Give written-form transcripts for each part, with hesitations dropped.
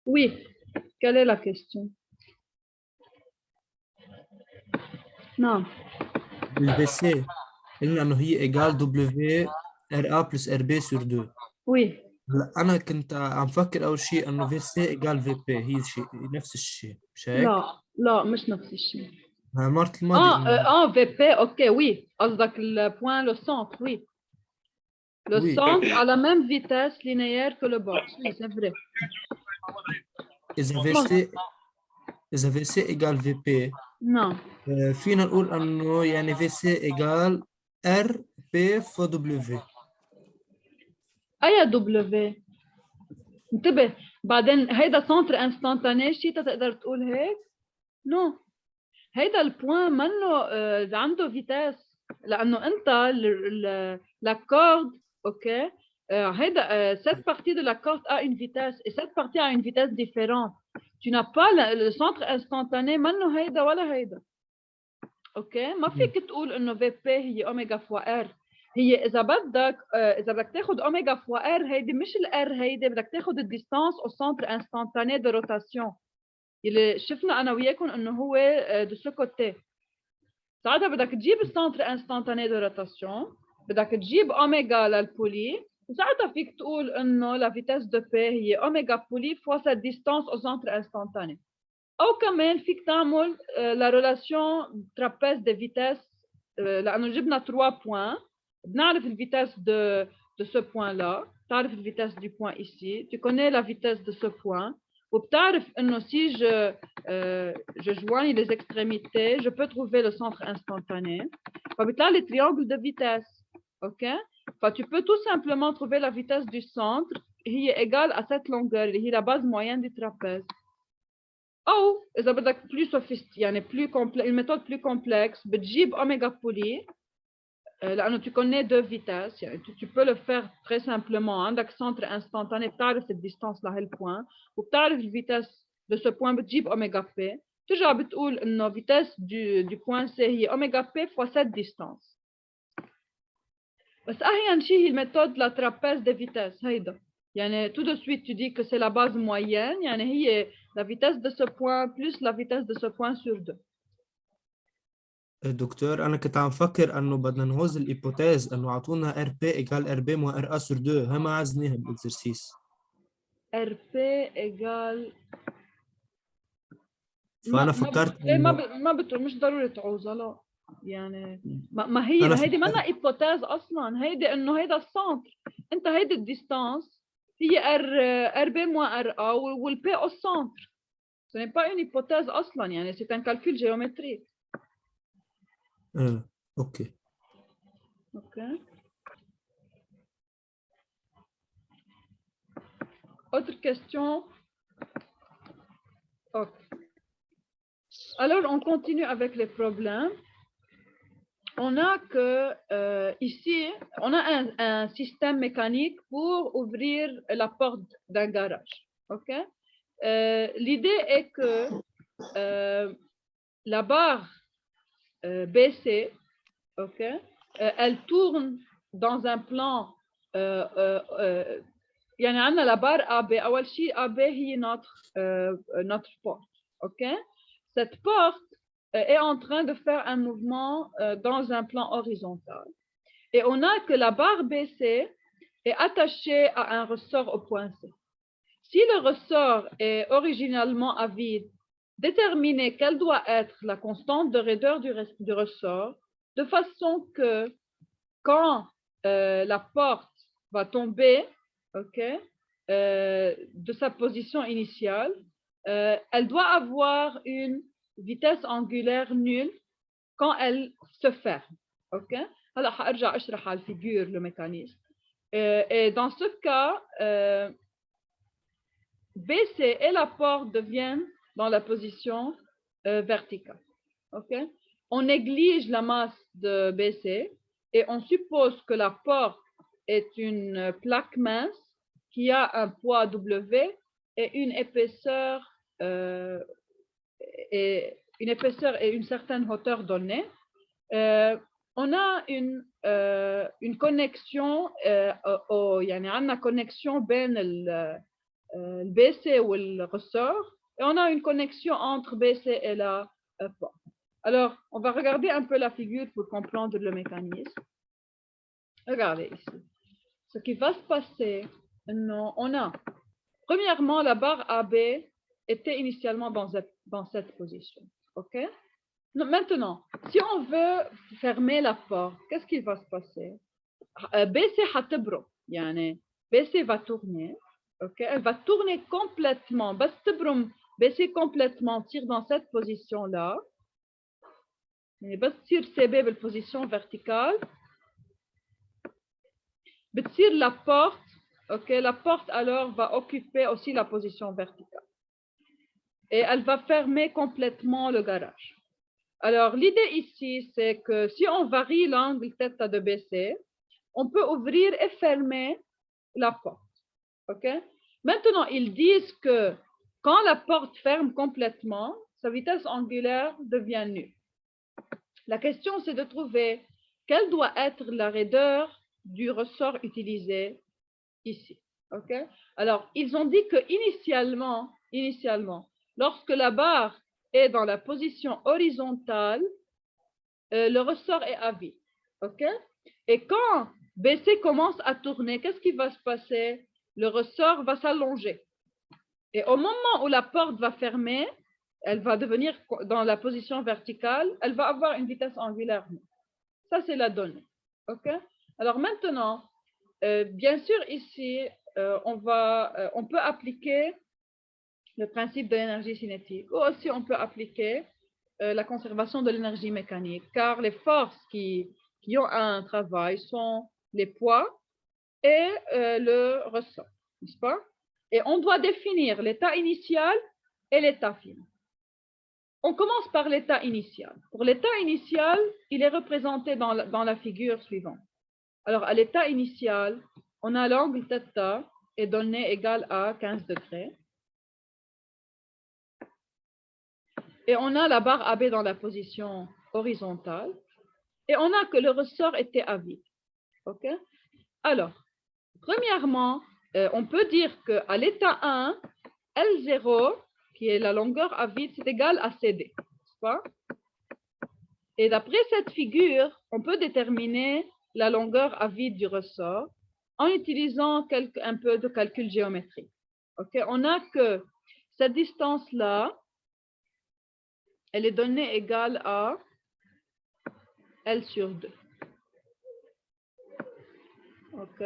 Oui, quelle est la question? Non. الفي قلنا انه هي ايجال دبليو ار ا بلس ار بي سور 2. Oui. هلا انا كنت عم فكر اول شيء انه في سي ايجال في بي هي شيء نفس الشيء مش هيك؟ لا لا مش نفس الشيء. المرة الماضية قلنا VP, ok, oui. قصدك le point, le centre, oui. Le وي centre a la même vitesse linéaire que le box. Oui, c'est vrai. اذا في Bon, سي اذا في سي ايجال في بي non. فينا نقول انه يعني في سي ايجال ار بي فو دبليو في. أي W. انتبه بعدين هيدا سنتر انستانتاني شي تقدر تقول هيك؟ نو. هيدا البوان منه عنده فيتاس لانه انت la corde ok هيدا cette partie de la corde a une vitesse et cette partie a une vitesse différente. Tu n'as pas le centre instantané منه هيدا ولا هيدا. اوكي ما فيك تقول انه في بي هي اوميجا فوا ار. هي اذا بدك تاخذ اوميجا فوا ار هيدي مش الار هيدي بدك تاخذ الديستانس او سنتر انستانتاني دو روتاسيون اللي شفنا انا وياكم انه هو دو سو كوتي. ساعتها بدك تجيب السنتر انستانتاني دو روتاسيون بدك تجيب اوميجا للبولي وساعتها فيك تقول انه لا فيتاس دو بي هي اوميجا بولي فوا سا ديستانس او سنتر انستانتاني. او كمان فيك تعمل لا ريلاسيون ترابيز دي فيتاس لانه جبنا 3 بوين بنعرف الفيتاس de ce point là تعرف الفيتاس du point ici tu connais la vitesse de ce point وبتعرف انه si je joigne les extrémités je peux trouver le centre instantané فبيطلع لي triangle de vitesse. ok tu peux tout simplement trouver la vitesse du centre هي égale à cette longueur اللي هي la base moyenne du trapèze. او اذا بدك بلو سوفيست يعني بلو كومبلكس الميثود بلو كومبلكس بتجيب اوميجا بولي لانه tu connais deux vitesses يعني tu peux le faire très simplement عندك centre instantané بتعرف الديستانس لهالبوين وبتعرف الفيتاس de ce point بتجيب اوميجا بي بترجع بتقول انه فيتاس du point C هي اوميجا بي fois cette distance. بس احيانا شيء هي الميثود لا trapèze des vitesses هيدا يعني tout de suite tu dis que c'est la base moyenne يعني هي la vitesse de ce point plus la vitesse de ce point sur 2. دكتور انا كنت عم فكر انه بدنا نهوز الهيبوتيز انه اعطونا ار بي ايجال ار بي مو ار ا سور 2 هي ما عزناها بالاكزرسيس. RP égale فانا فكرت انه ما بتقول مش ضروري تعوزها لا يعني ما هي انا هيدي منا فكرت ايبوتيز اصلا هيدي انه هيدا السنتر انت هيدي الديستانس هي ار بي مو ار ا والبي او السنتر ce n'est pas une hypothèse اصلا يعني c'est un calcul géométrique. اوكي. ok autre question. ok alors on continue avec les problèmes. On a que ici, on a un système mécanique pour ouvrir la porte d'un garage. Ok l'idée est que la barre BC, ok elle tourne dans un plan يعني عندنا la barre AB أول شيء AB هي notre porte. ok cette porte est en train de faire un mouvement dans un plan horizontal. Et on a que la barre BC est attachée à un ressort au point C. Si le ressort est originalement à vide, déterminez quelle doit être la constante de raideur du ressort, de façon que quand la porte va tomber de sa position initiale, elle doit avoir une vitesse angulaire nulle quand elle se ferme. ok هلا حارجع اشرح على الفيجور le mécanisme. Et dans ce cas BC et la porte deviennent dans la position verticale. ok on néglige la masse de BC et on suppose que la porte est une plaque mince qui a un poids W et une épaisseur et une certaine hauteur donnée. On a une connexion يعني عندنا connexion بين le BC ou le ressort, et on a une connexion entre BC et la porte. Alors, on va regarder un peu la figure pour comprendre le mécanisme. Regardez ici. Ce qui va se passer, on a, premièrement, la barre AB était initialement dans cette position. OK? Maintenant, si on veut fermer la porte, qu'est-ce qui va se passer? BC هتبرم يعني BC va tourner, ok? Elle va tourner complètement. بس تبرم BC complètement tire dans cette position-là. يعني بس تصير CB بالposition verticale. بتصير la porte, ok? La porte alors va occuper aussi la position verticale. Et elle va fermer complètement le garage. Alors l'idée ici, c'est que si on varie l'angle θ de BC, on peut ouvrir et fermer la porte. OK? Maintenant, ils disent que quand la porte ferme complètement, sa vitesse angulaire devient nulle. La question, c'est de trouver quelle doit être la raideur du ressort utilisé ici. OK? Alors, ils ont dit que initialement, lorsque la barre est dans la position horizontale, le ressort est à vide. OK? Et quand BC commence à tourner, qu'est-ce qui va se passer? Le ressort va s'allonger. Et au moment où la porte va fermer, elle va devenir dans la position verticale, elle va avoir une vitesse angulaire. Ça, c'est la donnée. OK? Alors maintenant, bien sûr, ici, on peut appliquer le principe de l'énergie cinétique, ou aussi on peut appliquer la conservation de l'énergie mécanique, car les forces qui ont un travail sont les poids et le ressort, n'est-ce pas? Et on doit définir l'état initial et l'état final. On commence par l'état initial. Pour l'état initial, il est représenté dans la figure suivante. Alors, à l'état initial, on a l'angle θ est donné égal à 15 degrés. Et on a la barre AB dans la position horizontale. Et on a que le ressort était à vide. OK? Alors, premièrement, on peut dire qu'à l'état 1, L0, qui est la longueur à vide, c'est égal à CD. N'est-ce pas? Et d'après cette figure, on peut déterminer la longueur à vide du ressort en utilisant un peu de calcul géométrique. OK? On a que cette distance-là, elle est donnée égale à L sur 2. OK?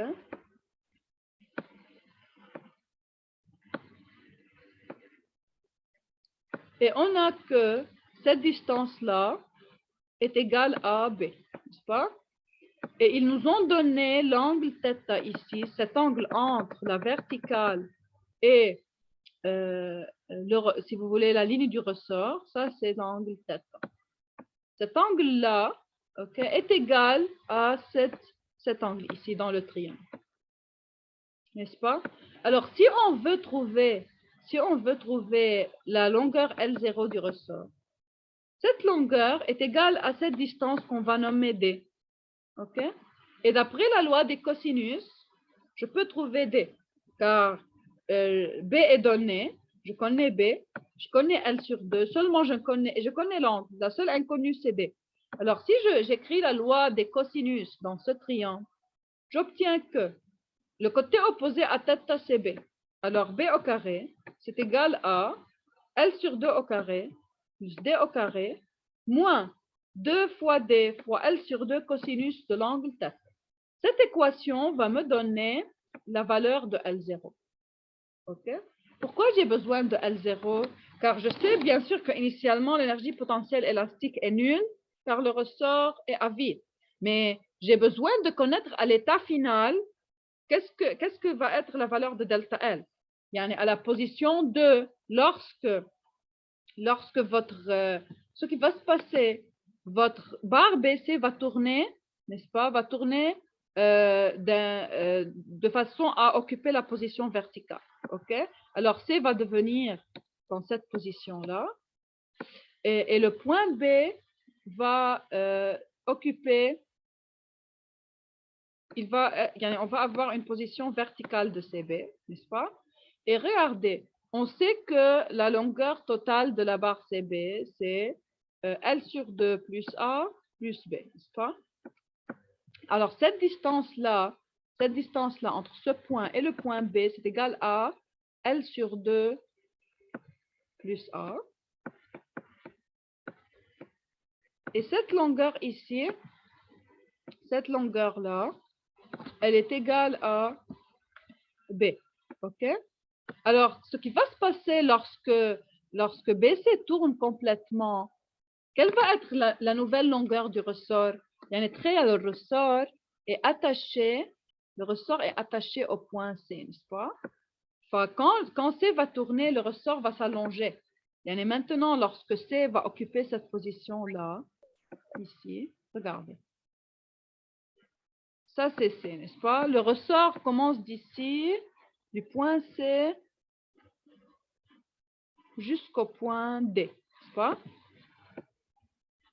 Et on a que cette distance-là est égale à B, n'est-ce pas? Et ils nous ont donné l'angle θ ici, cet angle entre la verticale et, si vous voulez, la ligne du ressort, ça c'est l'angle θ. Cet angle-là, okay, est égal à cet angle ici dans le triangle. N'est-ce pas? Alors, si on veut trouver la longueur L0 du ressort, cette longueur est égale à cette distance qu'on va nommer D. OK? Et d'après la loi des cosinus, je peux trouver D, car B est donné, je connais B, je connais L sur 2, seulement je connais l'angle, la seule inconnue c'est D. Alors, si j'écris la loi des cosinus dans ce triangle, j'obtiens que le côté opposé à θ, c'est B. Alors, B au carré, c'est égal à L sur 2 au carré, plus D au carré, moins 2 fois D fois L sur 2 cosinus de l'angle θ. Cette équation va me donner la valeur de L0. OK? Pourquoi j'ai besoin de L0? Car je sais bien sûr qu'initialement, l'énergie potentielle élastique est nulle, car le ressort est à vide. Mais j'ai besoin de connaître à l'état final qu'est-ce que va être la valeur de delta L. Yani à la position 2, lorsque ce qui va se passer, votre barre BC va tourner, n'est-ce pas, va tourner de façon à occuper la position verticale. OK? Alors, C va devenir dans cette position-là. Et le point B va occuper, on va avoir une position verticale de CB, n'est-ce pas? Et regardez, on sait que la longueur totale de la barre CB, c'est L sur 2 plus A plus B, n'est-ce pas? Alors, cette distance-là entre ce point et le point B, c'est égal à L sur 2 plus A. Et cette longueur ici, cette longueur-là, elle est égale à B. OK? Alors, ce qui va se passer lorsque BC tourne complètement, quelle va être la nouvelle longueur du ressort? Il y a un trait, le ressort est attaché, au point C, n'est-ce pas? Enfin, quand C va tourner, le ressort va s'allonger. Et maintenant, lorsque C va occuper cette position-là, ici, regardez. Ça, c'est C, n'est-ce pas? Le ressort commence d'ici, du point C, jusqu'au point D, n'est-ce pas?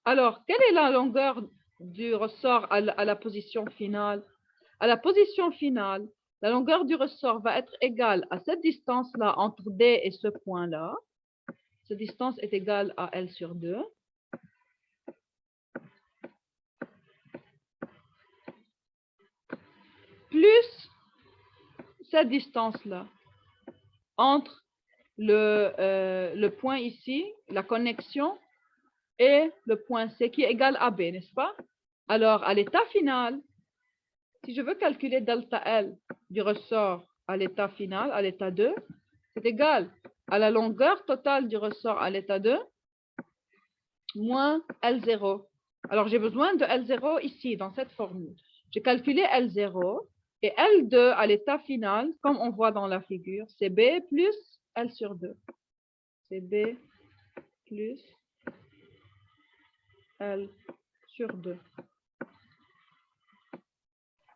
Alors, quelle est la longueur du ressort à la position finale? À la position finale, la longueur du ressort va être égale à cette distance-là entre D et ce point-là. Cette distance est égale à L sur 2. Plus cette distance-là entre le point ici, la connexion, et le point C qui est égal à B, n'est-ce pas? Alors, à l'état final, si je veux calculer delta L du ressort à l'état final, à l'état 2, c'est égal à la longueur totale du ressort à l'état 2 moins L0. Alors, j'ai besoin de L0 ici, dans cette formule. J'ai calculé L0 et L2 à l'état final, comme on voit dans la figure, c'est B plus L sur 2. C'est B plus L sur 2.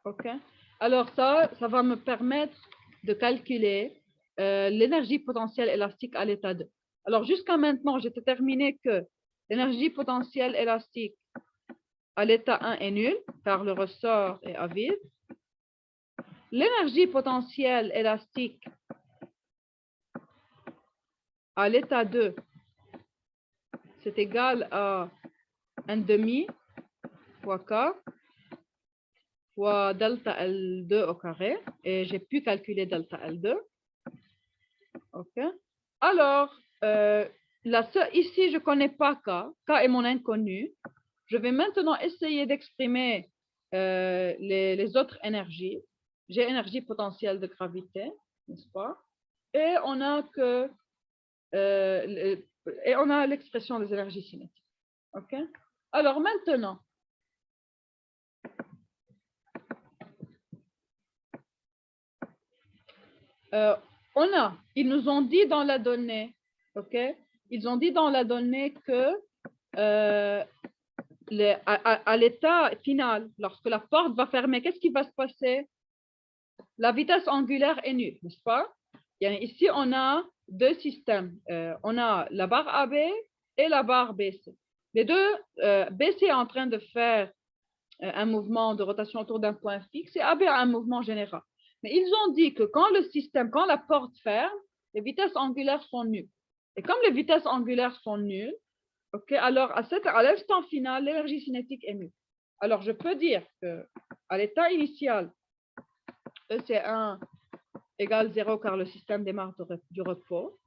OK? Alors, ça va me permettre de calculer l'énergie potentielle élastique à l'état 2. Alors, jusqu'à maintenant, j'ai déterminé que l'énergie potentielle élastique à l'état 1 est nulle, car le ressort est à vide. L'énergie potentielle élastique à l'état 2, c'est égal à 1,5 fois K fois delta L2 au carré. Et j'ai pu calculer delta L2. OK. Alors, ici, je ne connais pas K. K est mon inconnu. Je vais maintenant essayer d'exprimer les autres énergies. J'ai énergie potentielle de gravité, n'est-ce pas? Et on a l'expression des énergies cinétiques. OK? Alors maintenant, ils nous ont dit dans la donnée, OK? Ils ont dit dans la donnée que à l'état final, lorsque la porte va fermer, qu'est-ce qui va se passer? La vitesse angulaire est nulle, n'est-ce pas? Ici, on a deux systèmes. On a la barre AB et la barre BC. Les deux, BC est en train de faire un mouvement de rotation autour d'un point fixe et AB a un mouvement général. Mais ils ont dit que quand la porte ferme, les vitesses angulaires sont nulles. Et comme les vitesses angulaires sont nulles, okay, alors à l'instant final, l'énergie cinétique est nulle. Alors je peux dire qu'à l'état initial, EC1 égale 0 car le système démarre du repos.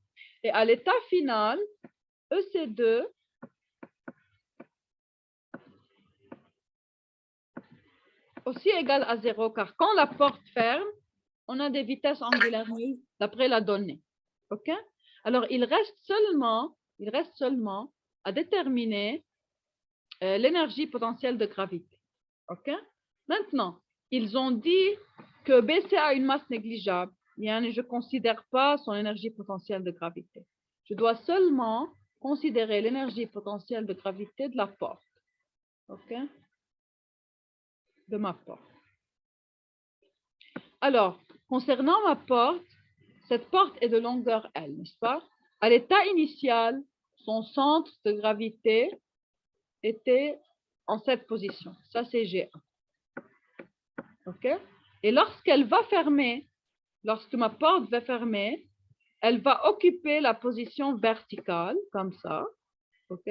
Et à l'état final, EC2 aussi égale à 0 car quand la porte ferme, on a des vitesses angulaires nulles d'après la donnée. OK? Alors, il reste seulement à déterminer l'énergie potentielle de gravité. OK? Maintenant, ils ont dit que BC a une masse négligeable. Je ne considère pas son énergie potentielle de gravité. Je dois seulement considérer l'énergie potentielle de gravité de la porte. OK? De ma porte. Alors, concernant ma porte, cette porte est de longueur L, n'est-ce pas? À l'état initial, son centre de gravité était en cette position. Ça, c'est G1. OK? Et lorsqu'elle va fermer, lorsque ma porte va fermer, elle va occuper la position verticale, comme ça. OK?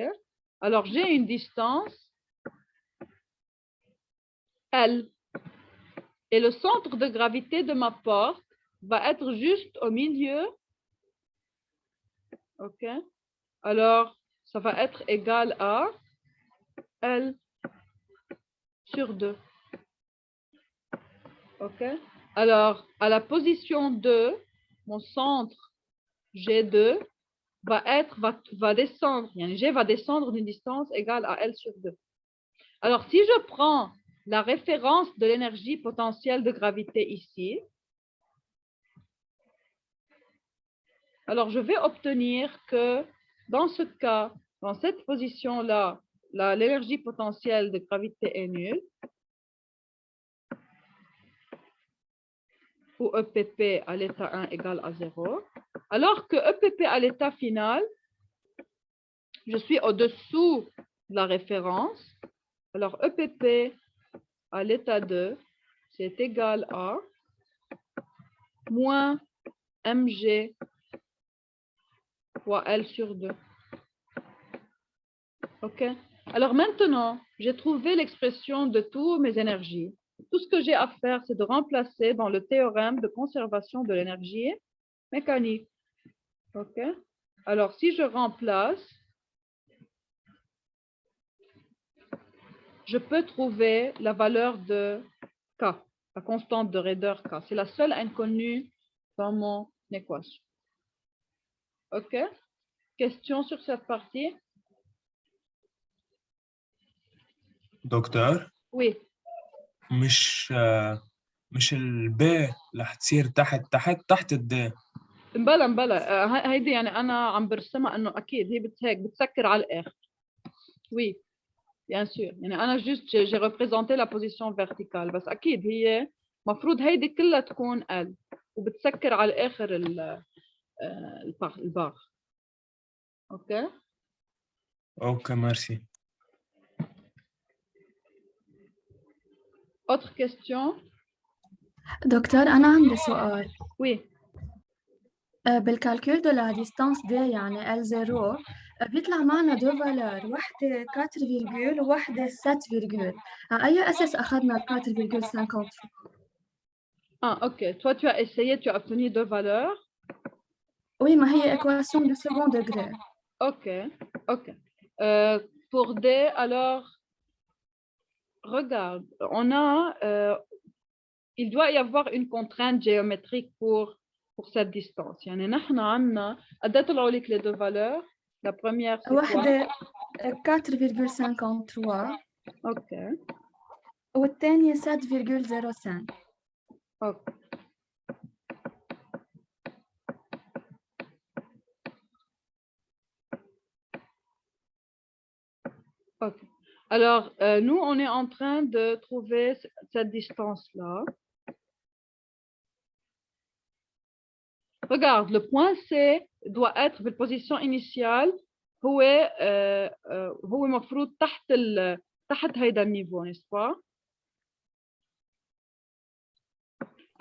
Alors, j'ai une distance L. Et le centre de gravité de ma porte va être juste au milieu. OK? Alors, ça va être égal à L sur 2. OK? Alors, à la position 2, mon centre G2 va descendre. G va descendre d'une distance égale à L sur 2. Alors, si je prends la référence de l'énergie potentielle de gravité ici, alors je vais obtenir que dans ce cas, dans cette position-là, l'énergie potentielle de gravité est nulle, où EPP à l'état 1 égale à 0, alors que EPP à l'état final, je suis au-dessous de la référence. Alors EPP à l'état 2, c'est égal à moins mg fois L sur 2. OK? Alors maintenant, j'ai trouvé l'expression de toutes mes énergies. Tout ce que j'ai à faire, c'est de remplacer dans le théorème de conservation de l'énergie mécanique. OK? Alors, si je remplace, je peux trouver la valeur de K, la constante de raideur K. C'est la seule inconnue dans mon équation. OK? Question sur cette partie? دكتور Oui. مش الب رح تصير تحت الد. مبلا هيدي يعني انا عم برسمها انه اكيد هي هيك بتسكر على الاخر. Oui, bien sûr. يعني انا جست j'ai représenté la position verticale بس اكيد هي مفروض هيدي كلها تكون L وبتسكر على الاخر البار. اوكي؟ اوكي ميرسي. Autre question? دكتور أنا عندي سؤال. Oui. بالكالكول de la distance D يعني L0 بيطلع معنا دو فالور، واحدة 4 وواحدة 7 على أي أساس أخذنا 4,53؟ Ah, ok. Toi, tu as essayé, tu as obtenu deux valeurs. Oui, ما هي équation de second degré. Ok, ok. Pour D, alors, regarde, il doit y avoir une contrainte géométrique pour cette distance. يعني نحن عندنا قد طلعوا لك les deux valeurs. La première c'est quoi? واحدة 4,53 Ok. والثانية 7,05. Ok. Ok. Alors, nous, on est en train de trouver cette distance-là. Regarde, le point C doit être في البوزيشن initiale هو مفروض تحت هيدا النيفو, n'est-ce pas?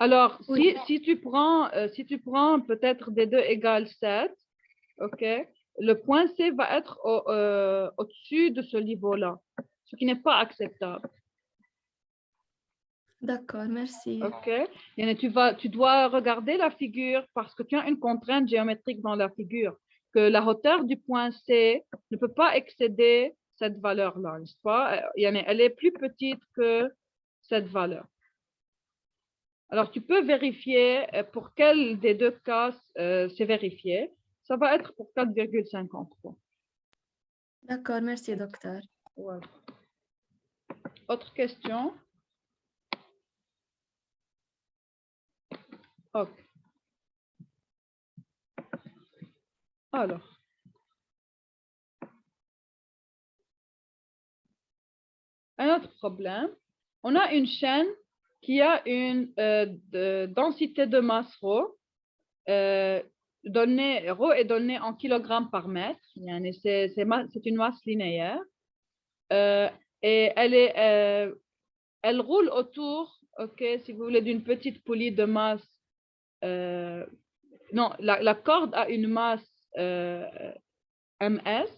Alors, Oui. si tu prends peut-être des 2 égale 7, ok, le point C va être au-dessus de ce niveau-là, ce qui n'est pas acceptable. D'accord, merci. Ok, tu dois regarder la figure parce que tu as une contrainte géométrique dans la figure, que la hauteur du point C ne peut pas excéder cette valeur-là, n'est-ce pas? Elle est plus petite que cette valeur. Alors, tu peux vérifier pour quel des deux cas c'est vérifié. Ça va être pour 4,53. D'accord, merci docteur. Ouais. Autre question? Ok. Alors. Un autre problème. On a une chaîne qui a une densité de masse ρ. Rho est donné en kilogrammes par mètre. C'est une masse linéaire. Et elle roule autour, ok, si vous voulez, d'une petite poulie de masse non, la corde a une masse ms.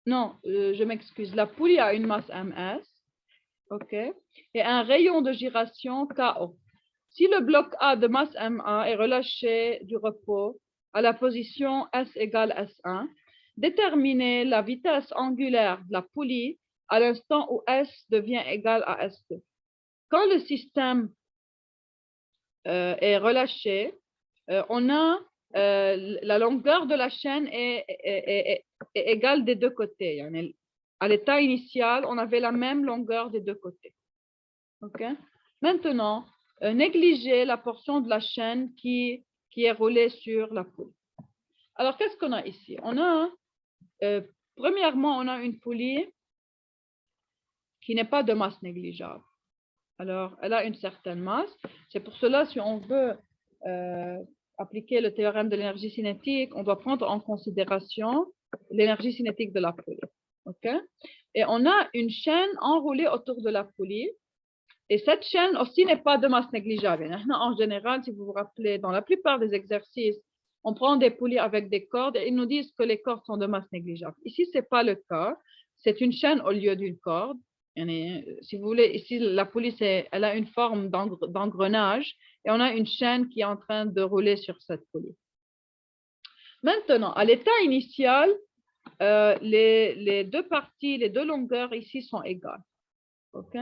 Non, je m'excuse. La poulie a une masse ms, OK, et un rayon de giration KO. Si le bloc A de masse MA est relâché du repos à la position S égale S1, déterminez la vitesse angulaire de la poulie à l'instant où S devient égal à S2. Quand le système est relâché, on a la longueur de la chaîne est égale des deux côtés. À l'état initial, on avait la même longueur des deux côtés. Okay? Maintenant, négligez la portion de la chaîne qui est roulée sur la poulie. Alors, qu'est-ce qu'on a ici? On a, premièrement, on a une poulie qui n'est pas de masse négligeable. Alors, elle a une certaine masse. C'est pour cela, si on veut appliquer le théorème de l'énergie cinétique, on doit prendre en considération l'énergie cinétique de la poulie. Okay? Et on a une chaîne enroulée autour de la poulie. Et cette chaîne aussi n'est pas de masse négligeable. En général, si vous vous rappelez, dans la plupart des exercices, on prend des poulies avec des cordes et ils nous disent que les cordes sont de masse négligeable. Ici, ce n'est pas le cas. C'est une chaîne au lieu d'une corde. Si vous voulez, ici, la poulie, elle a une forme d'engrenage et on a une chaîne qui est en train de rouler sur cette poulie. Maintenant, à l'état initial, les deux parties, les deux longueurs ici sont égales. OK?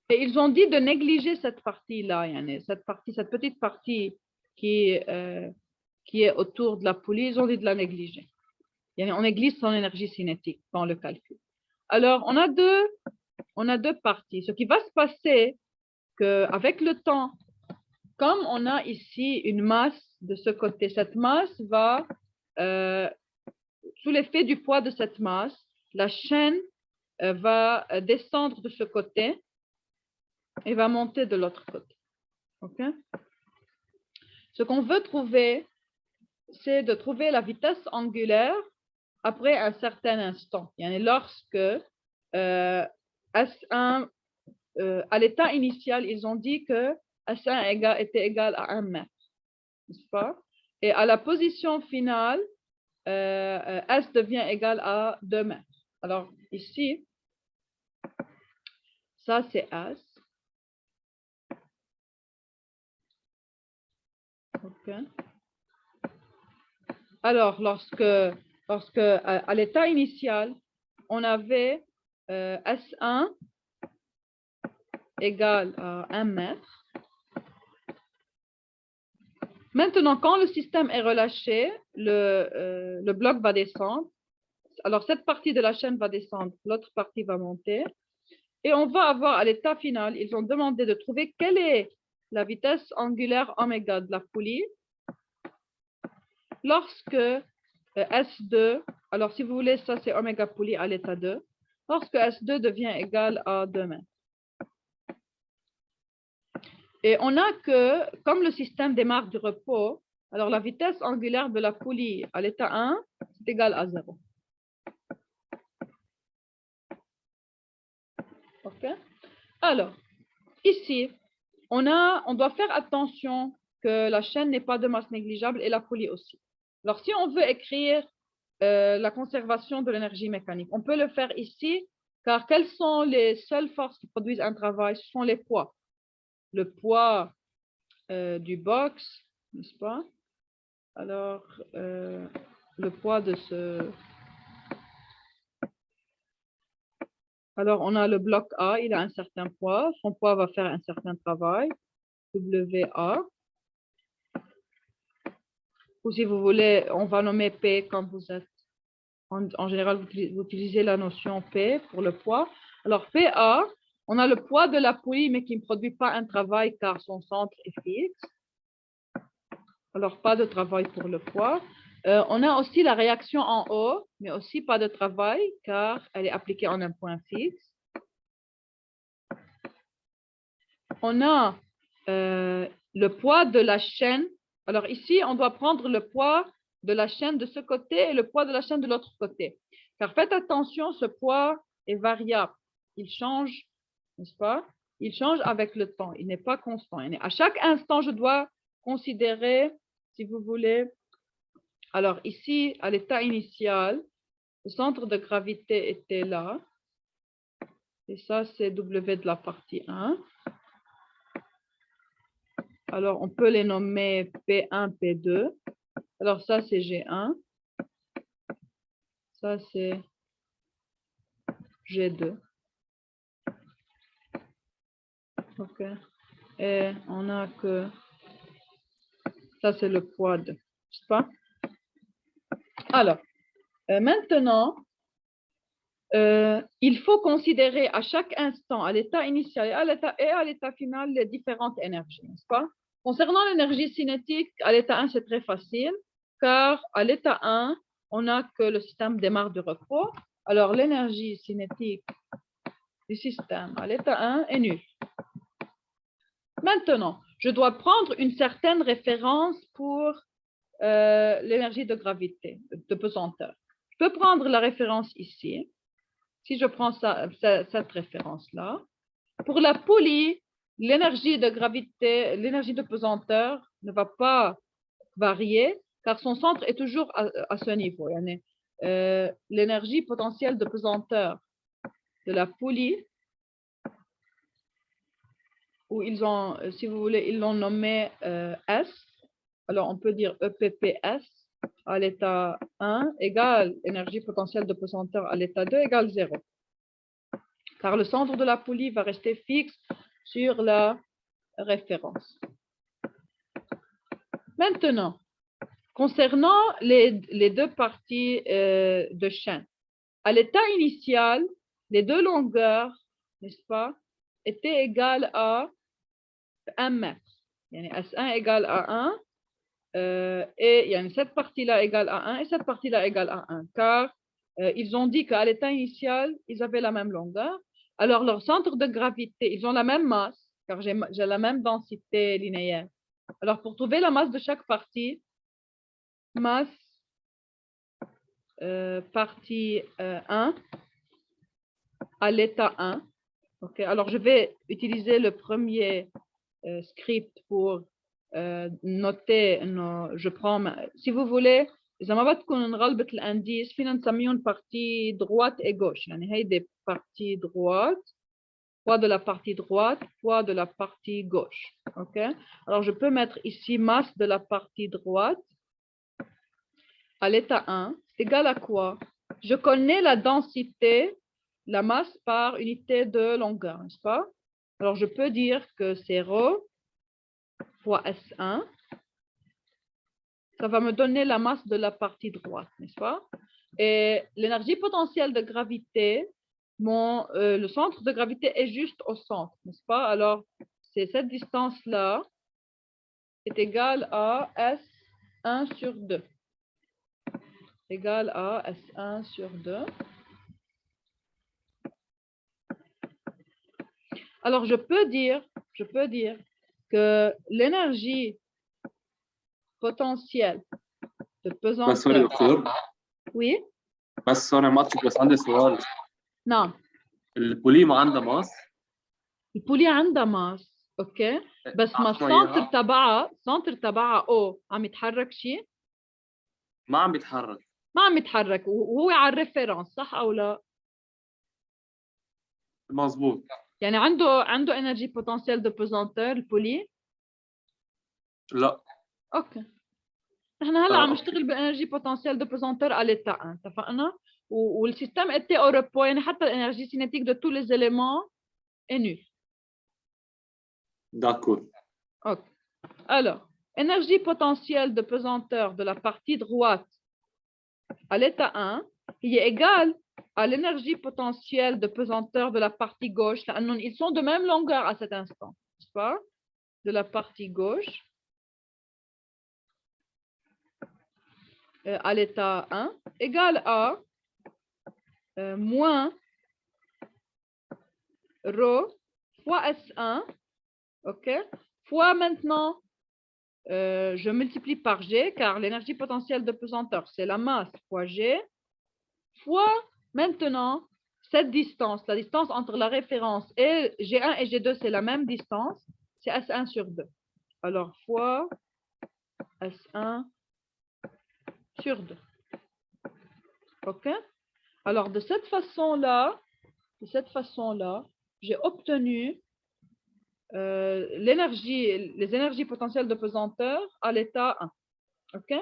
Et ils ont dit de négliger cette partie-là, cette petite partie qui est autour de la poulie, ils ont dit de la négliger. On néglige son énergie cinétique dans le calcul. Alors, on a deux parties. Ce qui va se passer, qu'avec le temps, comme on a ici une masse de ce côté, cette masse va, sous l'effet du poids de cette masse, la chaîne va descendre de ce côté et va monter de l'autre côté. Okay? Ce qu'on veut trouver, c'est de trouver la vitesse angulaire après un certain instant. Lorsque S1, à l'état initial, ils ont dit que S1 était égal à 1 mètre, n'est-ce pas? Et à la position finale, S devient égal à 2 mètres. Alors ici, ça c'est S. Okay. Alors, lorsque à l'état initial, on avait S1 égale à 1 mètre. Maintenant, quand le système est relâché, le bloc va descendre. Alors, cette partie de la chaîne va descendre, l'autre partie va monter. Et on va avoir à l'état final, ils ont demandé de trouver quelle est la vitesse angulaire oméga de la poulie lorsque S2, alors si vous voulez, ça c'est oméga poulie à l'état 2, lorsque S2 devient égal à 2 mètres. Et on a que, comme le système démarre du repos, alors la vitesse angulaire de la poulie à l'état 1, c'est égal à 0. OK? Alors, ici, on doit faire attention que la chaîne n'est pas de masse négligeable et la poulie aussi. Alors, si on veut écrire la conservation de l'énergie mécanique, on peut le faire ici, car quelles sont les seules forces qui produisent un travail? Ce sont les poids. Le poids du box, n'est-ce pas? Alors, le poids de ce... Alors, on a le bloc A, il a un certain poids. Son poids va faire un certain travail. WA. Ou si vous voulez, on va nommer P comme vous êtes. En général, vous utilisez la notion P pour le poids. Alors, PA, on a le poids de la poulie, mais qui ne produit pas un travail car son centre est fixe. Alors, pas de travail pour le poids. On a aussi la réaction en haut, mais aussi pas de travail car elle est appliquée en un point fixe. On a le poids de la chaîne. Alors ici, on doit prendre le poids de la chaîne de ce côté et le poids de la chaîne de l'autre côté. Car faites attention, ce poids est variable. Il change, n'est-ce pas? il change avec le temps, il n'est pas constant. À chaque instant, je dois considérer, si vous voulez, alors ici, à l'état initial, le centre de gravité était là, et ça, c'est W de la partie 1. Alors, on peut les nommer P1, P2. Alors, ça, c'est G1. Ça, c'est G2. OK. Et on a que ça, c'est le poids de, n'est-ce pas? Alors, maintenant, il faut considérer à chaque instant, à l'état initial et à l'état final, les différentes énergies, n'est-ce pas? Concernant l'énergie cinétique, à l'état 1, c'est très facile, car à l'état 1, on n'a que le système démarre de repos. Alors, l'énergie cinétique du système à l'état 1 est nulle. Maintenant, je dois prendre une certaine référence pour l'énergie de gravité, de pesanteur. Je peux prendre la référence ici. Si je prends cette référence-là, pour la poulie, l'énergie de gravité, l'énergie de pesanteur ne va pas varier car son centre est toujours à ce niveau. L'énergie potentielle de pesanteur de la poulie, où ils ont, si vous voulez, ils l'ont nommé S. Alors, on peut dire EPPS à l'état 1 égale énergie potentielle de pesanteur à l'état 2 égale 0. Car le centre de la poulie va rester fixe sur la référence. Maintenant, concernant les deux parties de chaîne, à l'état initial, les deux longueurs, n'est-ce pas, étaient égales à 1 mètre. S1 égale à 1 et cette partie-là égale à 1 et cette partie-là égale à 1, car ils ont dit qu'à l'état initial, ils avaient la même longueur. Alors, leur centre de gravité, ils ont la même masse, car j'ai la même densité linéaire. Alors, pour trouver la masse de chaque partie, masse partie 1 à l'état 1. Okay. Alors, je vais utiliser le premier script pour noter, je prends, si vous voulez, إذا ما بدكم نغلبط الأنديس فينا نسميهم partie droite et gauche. يعني هيدي partie droite, poids de la partie droite, poids de la partie gauche. OK? Alors, je peux mettre ici masse de la partie droite à l'état 1 égale à quoi? Je connais la densité, la masse par unité de longueur, n'est-ce pas? Alors, je peux dire que c'est ρ fois S1. Ça va me donner la masse de la partie droite, n'est-ce pas? Et l'énergie potentielle de gravité, le centre de gravité est juste au centre, n'est-ce pas? Alors, c'est cette distance-là est égale à S1 sur 2. Égale à S1 sur 2. Alors, je peux dire que l'énergie potentielle de بس سوري pesanteur. دكتور Oui? بس سوري ماتش بس عندي سؤال Non. البولي ما عندها ماس البولي عندها ماس، اوكي، بس ما السنتر تبعها او عم يتحرك شيء؟ ما عم بيتحرك ما عم يتحرك وهو على الريفرنس، صح او لا؟ مظبوط يعني عنده انرجي بوتنسيال دو بوزونتور البولي؟ لا اوكي، نحن هلا عم أوكي. نشتغل بانرجي بوتنسيال دو بوزونتور على l'état 1، اتفقنا؟ والسيستم était au repos، يعني حتى الانرجي cinétique de tous les éléments est nulle. D'accord. Ok. Alors, énergie potentielle de pesanteur de la partie droite à l'état 1 qui est égale à l'énergie potentielle de pesanteur de la partie gauche. Ils sont de même longueur à cet instant, n'est-ce pas? De la partie gauche à l'état 1 égale à moins ρ fois S1, ok, fois maintenant, je multiplie par G, car l'énergie potentielle de pesanteur, c'est la masse fois G, fois maintenant cette distance, la distance entre la référence et G1 et G2, c'est la même distance, c'est S1 sur 2. Alors, fois S1 sur 2. OK? Alors, de cette façon-là, j'ai obtenu les énergies potentielles de pesanteur à l'état 1. OK?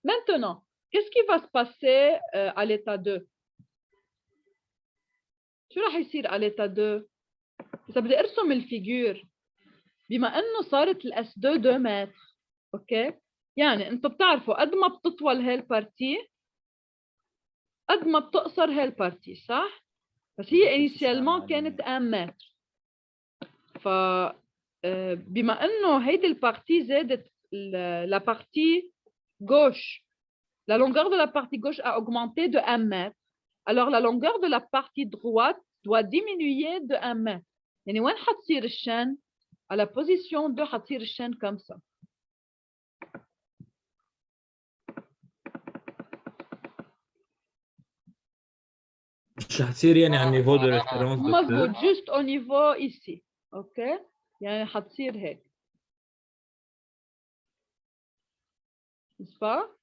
Maintenant, qu'est-ce qui va se passer à l'état 2? شو راح يصير على l'état 2؟ إذا بدي أرسم الفيجور بما إنه صارت الأس 2 متر، أوكي؟ يعني أنتم بتعرفوا قد ما بتطول هالبارتي قد ما بتقصر هالبارتي، صح؟ بس هي إنيشيالمون كانت 1 متر. ف بما إنه هيدي البارتي زادت la partie gauche, la longueur de la partie gauche a augmenté de 1 mètre. Alors la longueur de la partie droite doit diminuer de 1 mètre. يعني وين حتصير الشن؟ à la position 2 حتصير الشن comme ça. مش هتصير يعني على النيفو دو ريفيرونس مظبوط، دكتور؟ juste au niveau ici. اوكي؟ يعني حتصير هيك. n'est-ce pas؟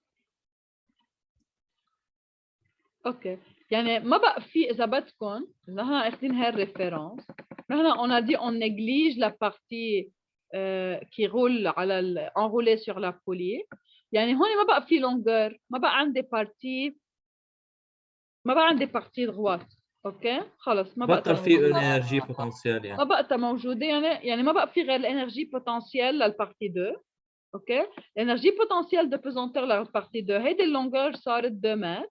اوكي، يعني ما بقى في اذا بدكم اذا نحن اخذين هاي الريفيرونس، نحن on a dit on néglige la partie qui roule على enroulée sur la poulie. يعني هون ما بقى في longueur، ما بقى عندي partie droite. اوكي خلص ما بقى بطل في انرجي بوتنسيال يعني. ما بقى موجوده، يعني ما بقى في غير الانرجي بوتنسيال للبارتي 2. اوكي، l'énergie potentielle de pesanteur la partie 2 هيدي اللونغور صارت 2 متر.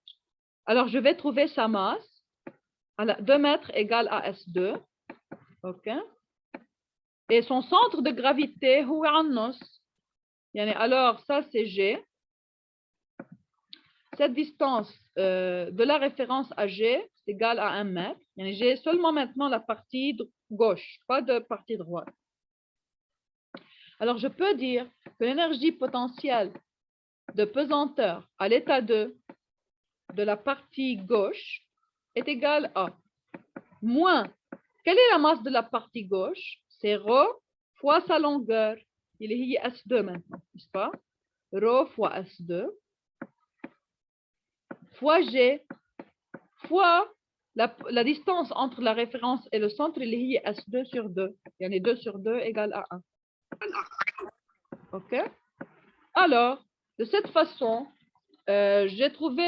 Alors, je vais trouver sa masse. Alors, 2 mètres égale à S2. OK. Et son centre de gravité, هو على النص. يعني, alors, ça, c'est G. Cette distance de la référence à G, c'est égal à 1 mètre. يعني, j'ai seulement maintenant la partie gauche, pas de partie droite. Alors, je peux dire que l'énergie potentielle de pesanteur à l'état 2 de la partie gauche est égale à moins, quelle est la masse de la partie gauche? C'est ρ fois sa longueur, il est S2 maintenant, n'est-ce pas? ρ fois S2 fois G fois la distance entre la référence et le centre, il est S2 sur 2. Il y en a 2 sur 2 égale à 1. OK? Alors, de cette façon, j'ai trouvé,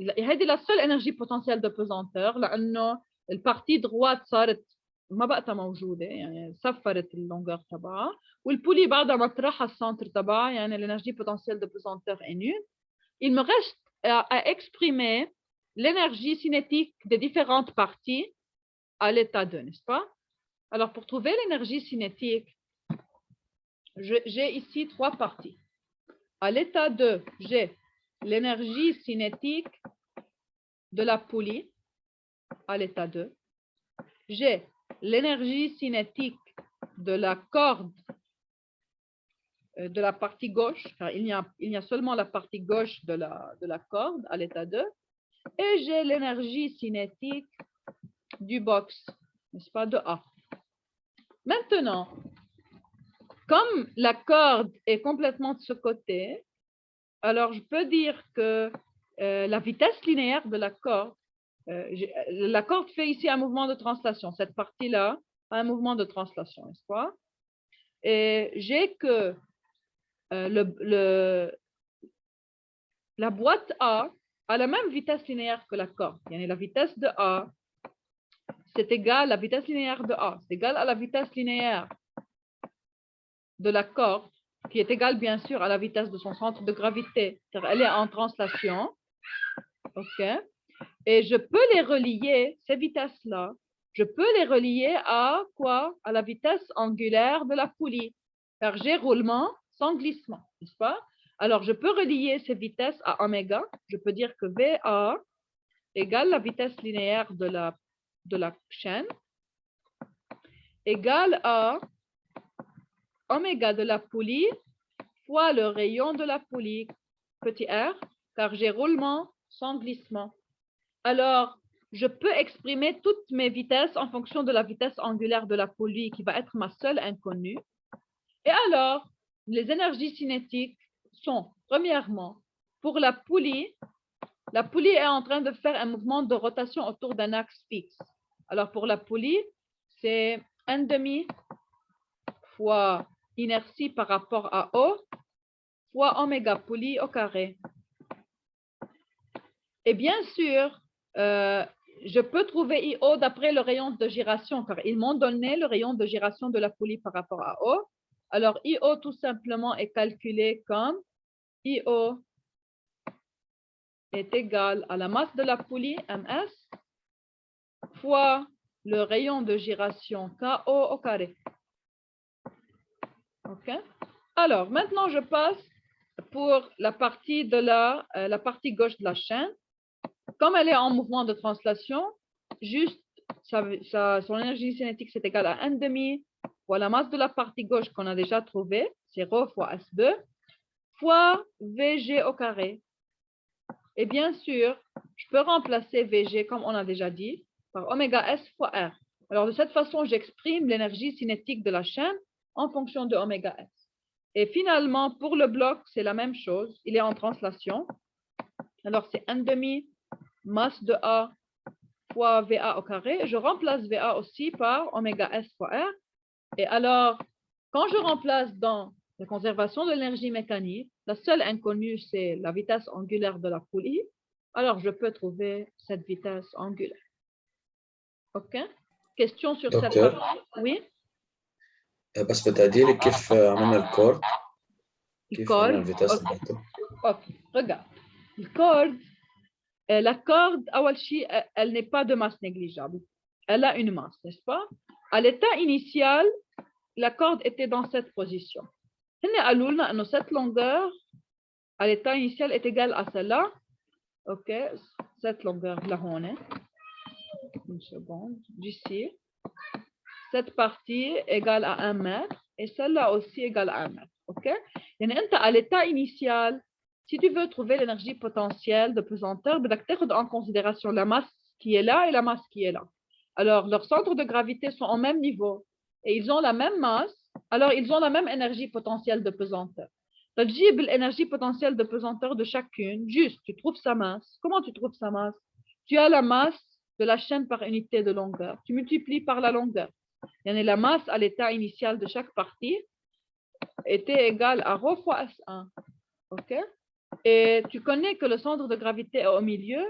هذه la seule énergie potentielle de pesanteur لأنه البارتي droite صارت ما بقتها موجودة، يعني صفرت اللونغور تبعها، والبولي بعدها مطرحها السنتر تبعها، يعني l'énergie potentielle de pesanteur est nulle. Il me reste à exprimer l'énergie cinétique des différentes parties à l'état 2, n'est-ce pas? Alors, pour trouver l'énergie cinétique, j'ai ici 3 parties. À l'état 2, j'ai l'énergie cinétique de la poulie à l'état 2. J'ai l'énergie cinétique de la corde de la partie gauche, car il y a seulement la partie gauche de la corde à l'état 2. Et j'ai l'énergie cinétique du box, n'est-ce pas, de A. Maintenant, comme la corde est complètement de ce côté, alors je peux dire que la vitesse linéaire de la corde fait ici un mouvement de translation. Cette partie-là a un mouvement de translation, n'est-ce pas? Et j'ai que la boîte A a la même vitesse linéaire que la corde. Yani la vitesse de A, c'est égal, la vitesse linéaire de A, c'est égal à la vitesse linéaire de la corde, qui est égale bien sûr à la vitesse de son centre de gravité. Elle est en translation. OK? Et je peux les relier, ces vitesses-là, je peux les relier à quoi? À la vitesse angulaire de la poulie. Car j'ai roulement sans glissement, n'est-ce pas? Alors, je peux relier ces vitesses à oméga. Je peux dire que VA égale la vitesse linéaire de la chaîne égale à oméga de la poulie fois le rayon de la poulie, petit r, car j'ai roulement sans glissement. Alors, je peux exprimer toutes mes vitesses en fonction de la vitesse angulaire de la poulie qui va être ma seule inconnue. Et alors, les énergies cinétiques sont, premièrement, pour la poulie est en train de faire un mouvement de rotation autour d'un axe fixe. Alors, pour la poulie, c'est 1/2 fois inertie par rapport à O fois oméga poulie au carré. Et bien sûr, je peux trouver IO d'après le rayon de gyration, car ils m'ont donné le rayon de gyration de la poulie par rapport à O. Alors, IO tout simplement est calculé comme IO est égal à la masse de la poulie, MS, fois le rayon de gyration KO au carré. OK? Alors, maintenant, je passe pour la partie gauche de la chaîne. Comme elle est en mouvement de translation, juste son énergie cinétique, c'est égal à 1/2 fois la masse de la partie gauche qu'on a déjà trouvée, c'est ρ fois S2, fois VG au carré. Et bien sûr, je peux remplacer VG, comme on a déjà dit, par oméga S fois R. Alors, de cette façon, j'exprime l'énergie cinétique de la chaîne en fonction de oméga S. Et finalement, pour le bloc, c'est la même chose. Il est en translation. Alors, c'est 1/2 masse de A fois VA au carré. Je remplace VA aussi par oméga S fois R. Et alors, quand je remplace dans la conservation de l'énergie mécanique, la seule inconnue, c'est la vitesse angulaire de la poulie. Alors, je peux trouver cette vitesse angulaire. OK? Question sur cette دكتور partie? Oui? بس بتقدي لي كيف عملنا الكورد كيف عملنا الكورد. الفيتاس OK. تبعته OK. Regarde. Le corde, la corde, elle n'est pas de masse négligeable. Elle a une masse, n'est-ce pas? À l'état initial, la corde était dans cette position. Cette longueur, à l'état initial, est égale à celle-là. OK, cette longueur-là, une seconde, d'ici. Cette partie égale à 1 mètre et celle-là aussi égale à 1 mètre. OK? Et à l'état initial, si tu veux trouver l'énergie potentielle de pesanteur, tu dois prendre en considération la masse qui est là et la masse qui est là. Alors, leurs centres de gravité sont au même niveau et ils ont la même masse, alors ils ont la même énergie potentielle de pesanteur. Tu dis l'énergie potentielle de pesanteur de chacune, juste, tu trouves sa masse. Comment tu trouves sa masse? Tu as la masse de la chaîne par unité de longueur. Tu multiplies par la longueur. La masse à l'état initial de chaque partie était égale à ρ fois S1. OK? Et tu connais que le centre de gravité est au milieu.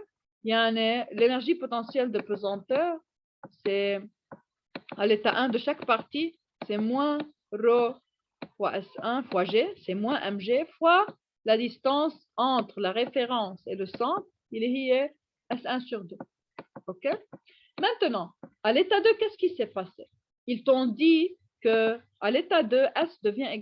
L'énergie potentielle de pesanteur, c'est à l'état 1 de chaque partie, c'est moins ρ fois S1 fois G, c'est moins mg fois la distance entre la référence et le centre, il est S1 sur 2. OK? Maintenant, à l'état 2, qu'est-ce qui s'est passé? Ils t'ont dit qu'à l'état 2, S devient égal